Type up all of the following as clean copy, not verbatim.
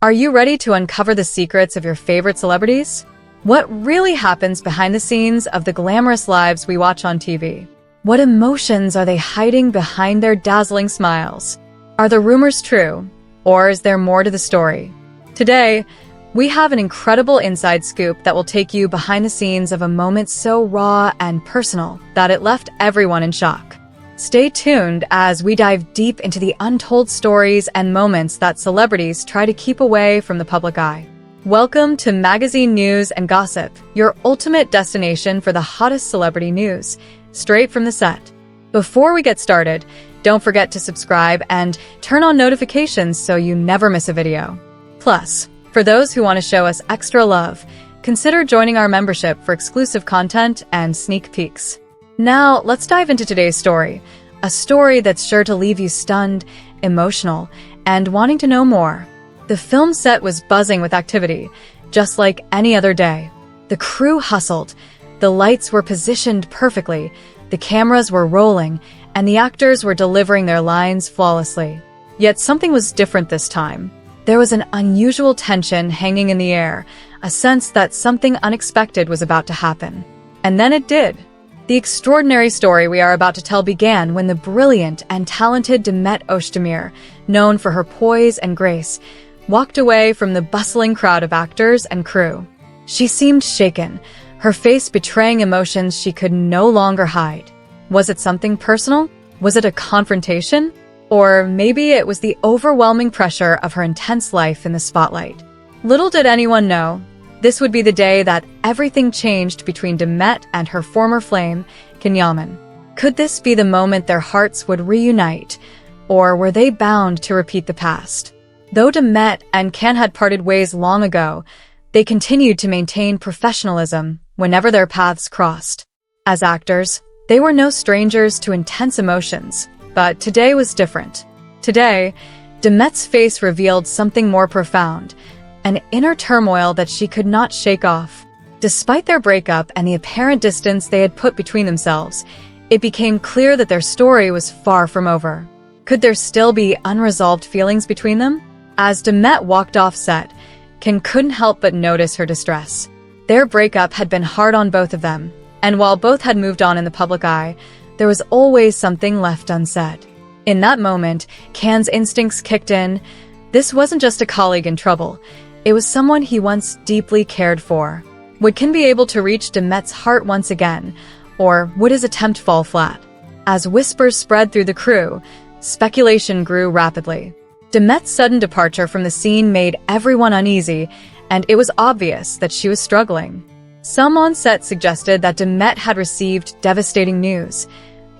Are you ready to uncover the secrets of your favorite celebrities? What really happens behind the scenes of the glamorous lives we watch on TV? What emotions are they hiding behind their dazzling smiles? Are the rumors true, or is there more to the story? Today, we have an incredible inside scoop that will take you behind the scenes of a moment so raw and personal that it left everyone in shock. Stay tuned as we dive deep into the untold stories and moments that celebrities try to keep away from the public eye. Welcome to Magazine News and Gossip, your ultimate destination for the hottest celebrity news, straight from the set. Before we get started, don't forget to subscribe and turn on notifications so you never miss a video. Plus, for those who want to show us extra love, consider joining our membership for exclusive content and sneak peeks. Now, let's dive into today's story, a story that's sure to leave you stunned, emotional, and wanting to know more. The film set was buzzing with activity, just like any other day. The crew hustled, the lights were positioned perfectly, the cameras were rolling, and the actors were delivering their lines flawlessly. Yet something was different this time. There was an unusual tension hanging in the air, a sense that something unexpected was about to happen. And then it did. The extraordinary story we are about to tell began when the brilliant and talented Demet Özdemir, known for her poise and grace, walked away from the bustling crowd of actors and crew. She seemed shaken, her face betraying emotions she could no longer hide. Was it something personal? Was it a confrontation? Or maybe it was the overwhelming pressure of her intense life in the spotlight. Little did anyone know, this would be the day that everything changed between Demet and her former flame, Yaman. Could this be the moment their hearts would reunite, or were they bound to repeat the past? Though Demet and Can had parted ways long ago, they continued to maintain professionalism whenever their paths crossed. As actors, they were no strangers to intense emotions, but today was different. Today, Demet's face revealed something more profound, an inner turmoil that she could not shake off. Despite their breakup and the apparent distance they had put between themselves, it became clear that their story was far from over. Could there still be unresolved feelings between them? As Demet walked off set, Can couldn't help but notice her distress. Their breakup had been hard on both of them, and while both had moved on in the public eye, there was always something left unsaid. In that moment, Can's instincts kicked in. This wasn't just a colleague in trouble. It was someone he once deeply cared for. Would Can be able to reach Demet's heart once again, or would his attempt fall flat? As whispers spread through the crew, speculation grew rapidly. Demet's sudden departure from the scene made everyone uneasy, and it was obvious that she was struggling. Some on set suggested that Demet had received devastating news.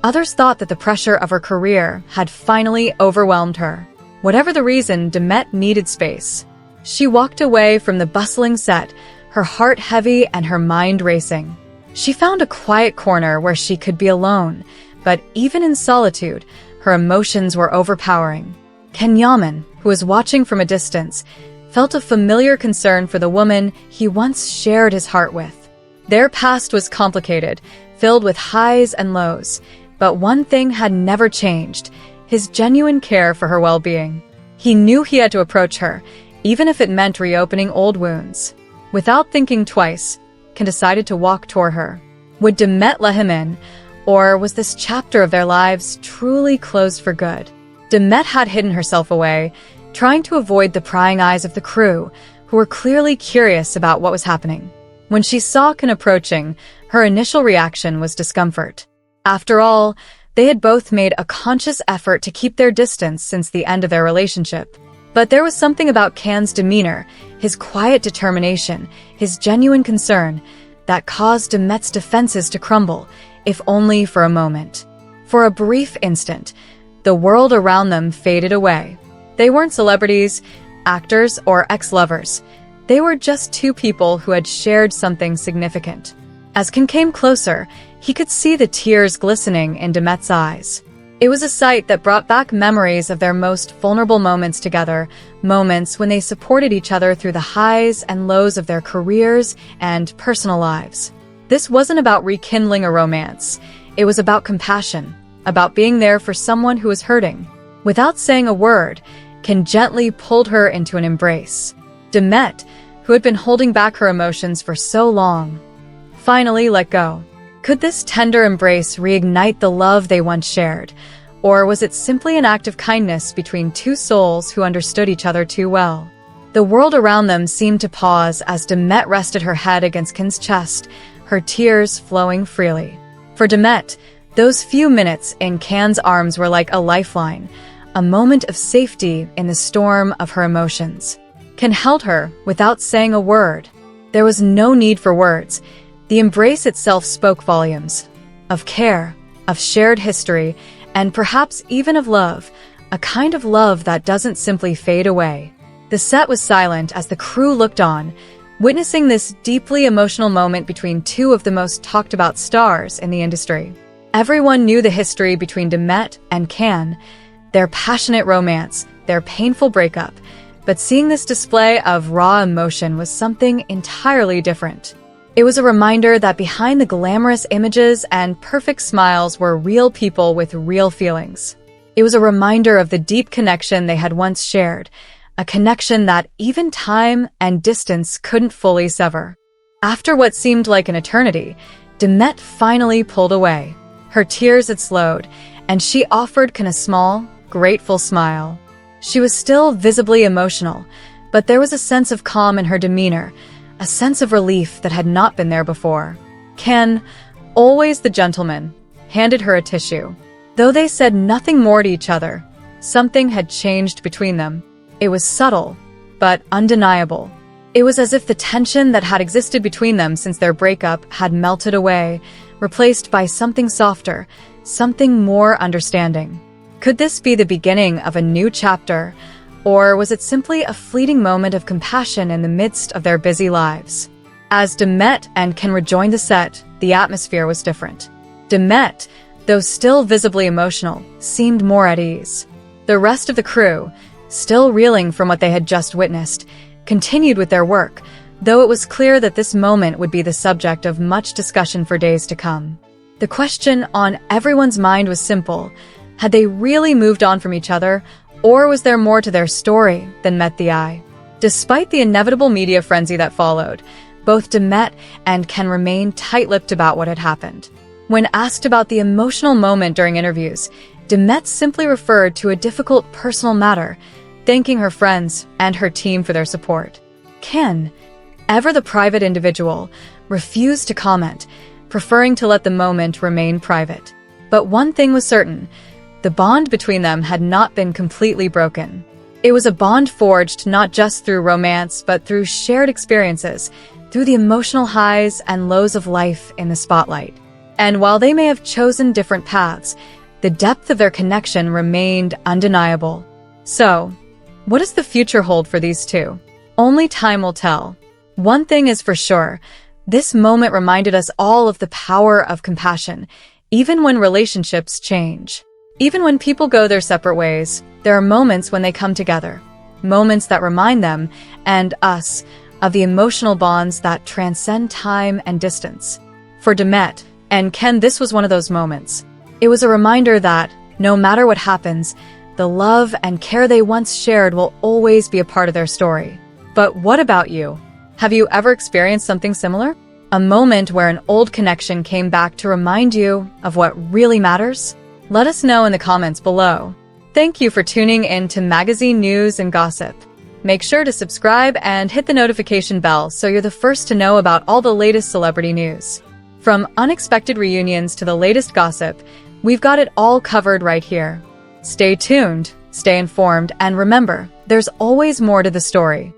Others thought that the pressure of her career had finally overwhelmed her. Whatever the reason, Demet needed space. She walked away from the bustling set, her heart heavy and her mind racing. She found a quiet corner where she could be alone, but even in solitude, her emotions were overpowering. Yaman, who was watching from a distance, felt a familiar concern for the woman he once shared his heart with. Their past was complicated, filled with highs and lows, but one thing had never changed: his genuine care for her well-being. He knew he had to approach her, even if it meant reopening old wounds. Without thinking twice, Can decided to walk toward her. Would Demet let him in, or was this chapter of their lives truly closed for good? Demet had hidden herself away, trying to avoid the prying eyes of the crew, who were clearly curious about what was happening. When she saw Can approaching, her initial reaction was discomfort. After all, they had both made a conscious effort to keep their distance since the end of their relationship. But there was something about Can's demeanor, his quiet determination, his genuine concern, that caused Demet's defenses to crumble, if only for a moment. For a brief instant, the world around them faded away. They weren't celebrities, actors, or ex-lovers. They were just two people who had shared something significant. As Can came closer, he could see the tears glistening in Demet's eyes. It was a sight that brought back memories of their most vulnerable moments together, moments when they supported each other through the highs and lows of their careers and personal lives. This wasn't about rekindling a romance. It was about compassion, about being there for someone who was hurting. Without saying a word, Ken gently pulled her into an embrace. Demet, who had been holding back her emotions for so long, finally let go. Could this tender embrace reignite the love they once shared? Or was it simply an act of kindness between two souls who understood each other too well? The world around them seemed to pause as Demet rested her head against Ken's chest, her tears flowing freely. For Demet, those few minutes in Ken's arms were like a lifeline, a moment of safety in the storm of her emotions. Ken held her without saying a word. There was no need for words. The embrace itself spoke volumes of care, of shared history, and perhaps even of love, a kind of love that doesn't simply fade away. The set was silent as the crew looked on, witnessing this deeply emotional moment between two of the most talked about stars in the industry. Everyone knew the history between Demet and Ken, their passionate romance, their painful breakup, but seeing this display of raw emotion was something entirely different. It was a reminder that behind the glamorous images and perfect smiles were real people with real feelings. It was a reminder of the deep connection they had once shared, a connection that even time and distance couldn't fully sever. After what seemed like an eternity, Demet finally pulled away. Her tears had slowed, and she offered Ken a small, grateful smile. She was still visibly emotional, but there was a sense of calm in her demeanor, a sense of relief that had not been there before. Ken, always the gentleman, handed her a tissue. Though they said nothing more to each other, something had changed between them. It was subtle, but undeniable. It was as if the tension that had existed between them since their breakup had melted away, replaced by something softer, something more understanding. Could this be the beginning of a new chapter, or was it simply a fleeting moment of compassion in the midst of their busy lives? As Demet and Ken rejoined the set, the atmosphere was different. Demet, though still visibly emotional, seemed more at ease. The rest of the crew, still reeling from what they had just witnessed, continued with their work, though it was clear that this moment would be the subject of much discussion for days to come. The question on everyone's mind was simple: had they really moved on from each other, or was there more to their story than met the eye? Despite the inevitable media frenzy that followed, both Demet and Ken remained tight-lipped about what had happened. When asked about the emotional moment during interviews, Demet simply referred to a difficult personal matter, thanking her friends and her team for their support. Ken, ever the private individual, refused to comment, preferring to let the moment remain private. But one thing was certain: the bond between them had not been completely broken. It was a bond forged not just through romance, but through shared experiences, through the emotional highs and lows of life in the spotlight. And while they may have chosen different paths, the depth of their connection remained undeniable. So, what does the future hold for these two? Only time will tell. One thing is for sure: this moment reminded us all of the power of compassion, even when relationships change. Even when people go their separate ways, there are moments when they come together. Moments that remind them, and us, of the emotional bonds that transcend time and distance. For Demet and Ken, this was one of those moments. It was a reminder that, no matter what happens, the love and care they once shared will always be a part of their story. But what about you? Have you ever experienced something similar? A moment where an old connection came back to remind you of what really matters? Let us know in the comments below. Thank you for tuning in to Magazine News and Gossip. Make sure to subscribe and hit the notification bell so you're the first to know about all the latest celebrity news. From unexpected reunions to the latest gossip, we've got it all covered right here. Stay tuned, stay informed, and remember, there's always more to the story.